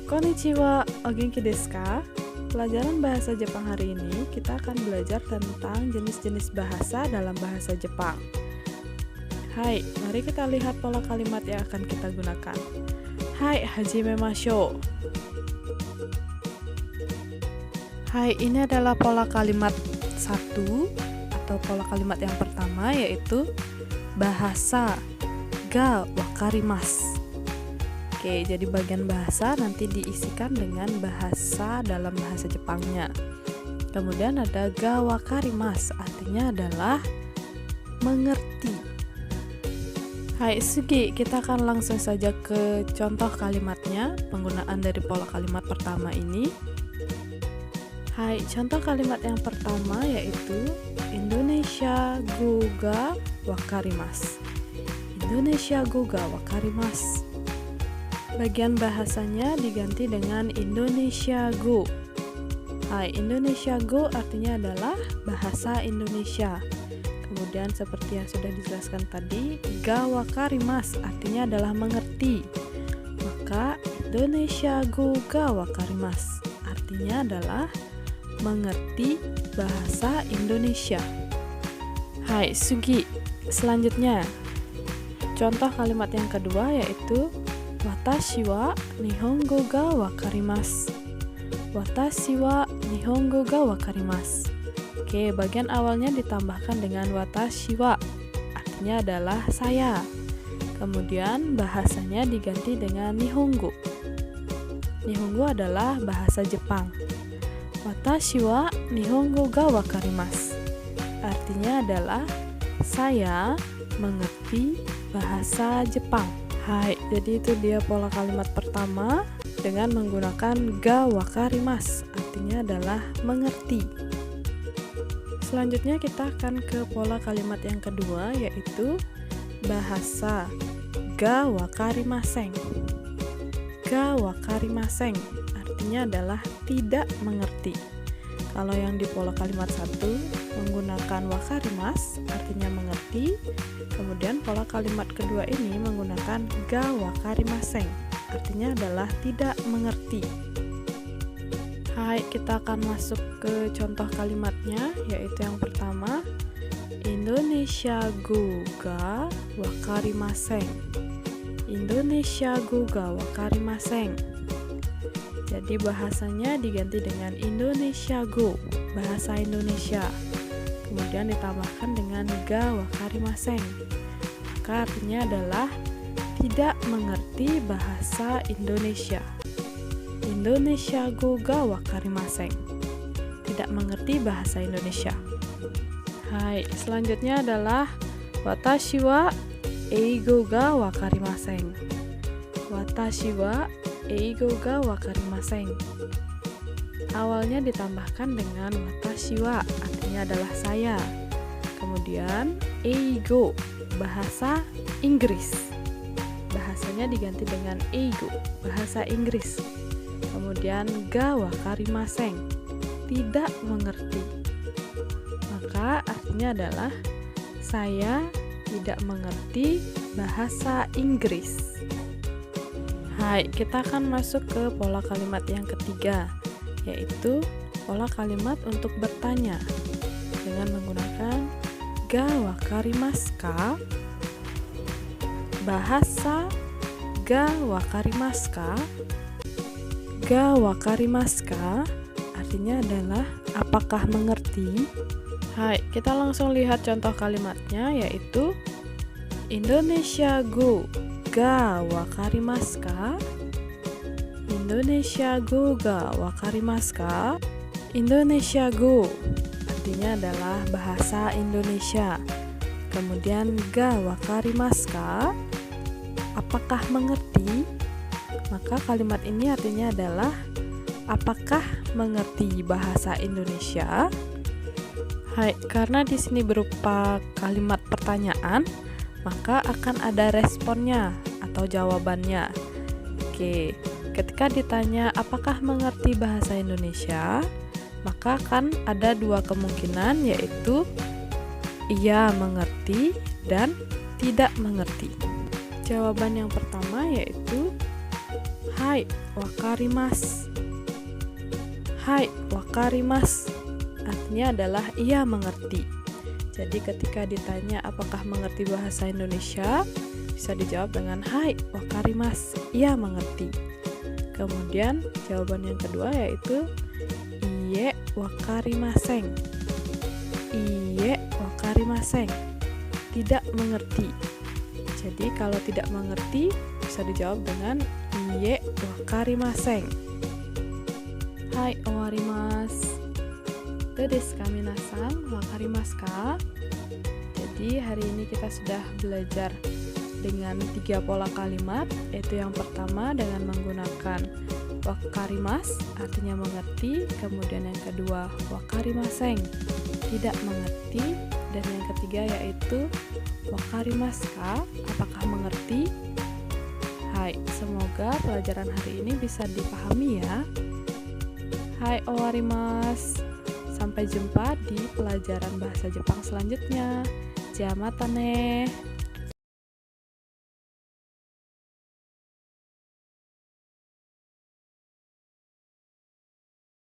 Konnichiwa, o genki desu ka? Pelajaran bahasa Jepang hari ini kita akan belajar tentang jenis-jenis bahasa dalam bahasa Jepang. Hai, mari kita lihat pola kalimat yang akan kita gunakan. Hai, hajimemashou. Hai, ini adalah pola kalimat 1 atau pola kalimat yang pertama, yaitu bahasa ga wakarimasu. Oke, jadi bagian bahasa nanti diisikan dengan bahasa dalam bahasa Jepangnya. Kemudian ada ga wakarimasu, artinya adalah mengerti. Hai, sugi, kita akan langsung saja ke contoh kalimatnya, penggunaan dari pola kalimat pertama ini. Hai, contoh kalimat yang pertama yaitu Indonesia go ga wakarimasu. Indonesia go ga wakarimasu. Bagian bahasanya diganti dengan Indonesia Go. Hai, Indonesia Go artinya adalah bahasa Indonesia. Kemudian seperti yang sudah dijelaskan tadi, ga wakarimasu artinya adalah mengerti. Maka Indonesia Go ga wakarimasu artinya adalah mengerti bahasa Indonesia. Hai, sugi. Selanjutnya, contoh kalimat yang kedua yaitu Watashi wa nihongo ga wakarimasu. Watashi wa nihongo ga wakarimasu. Oke, bagian awalnya ditambahkan dengan watashi wa, artinya adalah saya. Kemudian bahasanya diganti dengan nihongo. Nihongo adalah bahasa Jepang. Watashi wa nihongo ga wakarimasu. Artinya adalah saya mengerti bahasa Jepang. Hai, jadi itu dia pola kalimat pertama dengan menggunakan ga wakarimasu, artinya adalah mengerti. Selanjutnya kita akan ke pola kalimat yang kedua, yaitu bahasa ga wakarimasen. Ga wakarimasen artinya adalah tidak mengerti. Kalau yang di pola kalimat 1 menggunakan wakarimasu artinya mengerti. Kemudian pola kalimat kedua ini menggunakan ga wakarimasen artinya adalah tidak mengerti. Hai, kita akan masuk ke contoh kalimatnya, yaitu yang pertama Indonesia go ga wakarimasen. Indonesia go ga wakarimasen. Jadi bahasanya diganti dengan Indonesia Go, bahasa Indonesia. Kemudian ditambahkan dengan ga wakarimasen. Maka artinya adalah tidak mengerti bahasa Indonesia. Indonesia Go ga wakarimasen. Tidak mengerti bahasa Indonesia. Hai, selanjutnya adalah Watashi wa eigo ga wakarimasen. Watashi wa eigo ga wakarimasen. Awalnya ditambahkan dengan watashi wa, artinya adalah saya. Kemudian eigo, bahasa Inggris. Bahasanya diganti dengan eigo, bahasa Inggris. Kemudian ga wakarimasen, tidak mengerti. Maka artinya adalah saya tidak mengerti bahasa Inggris. Hai, kita akan masuk ke pola kalimat yang ketiga, yaitu pola kalimat untuk bertanya dengan menggunakan ga wakarimasu ka. Bahasa ga wakarimasu ka. Ga wakarimasu ka artinya adalah apakah mengerti. Hai, kita langsung lihat contoh kalimatnya, yaitu Indonesia Go ga wakarimasu ka? Indonesia Go ga wakarimasu ka? Indonesia Go artinya adalah bahasa Indonesia. Kemudian ga wakarimasu ka? Apakah mengerti? Maka kalimat ini artinya adalah apakah mengerti bahasa Indonesia? Hai, karena di sini berupa kalimat pertanyaan, maka akan ada responnya atau jawabannya. Oke, ketika ditanya apakah mengerti bahasa Indonesia, maka akan ada dua kemungkinan, yaitu iya mengerti dan tidak mengerti. Jawaban yang pertama yaitu Hai, wakarimasu. Hai, wakarimasu. Artinya adalah iya mengerti. Jadi ketika ditanya apakah mengerti bahasa Indonesia, bisa dijawab dengan hai, wakarimasu. Iya mengerti. Kemudian jawaban yang kedua yaitu iye wakarimasen. Iye wakarimasen. Tidak mengerti. Jadi kalau tidak mengerti bisa dijawab dengan iye wakarimasen. Hai, owarimasu. Itu desu ka minasan, wakarimasu ka? Jadi hari ini kita sudah belajar dengan 3 pola kalimat, yaitu yang pertama dengan menggunakan wakarimasu, artinya mengerti, kemudian yang kedua wakarimasen, tidak mengerti, dan yang ketiga yaitu wakarimasu ka, apakah mengerti? Hai, semoga pelajaran hari ini bisa dipahami ya. Hai, owarimasu. Sampai jumpa di pelajaran bahasa Jepang selanjutnya. Jamatane.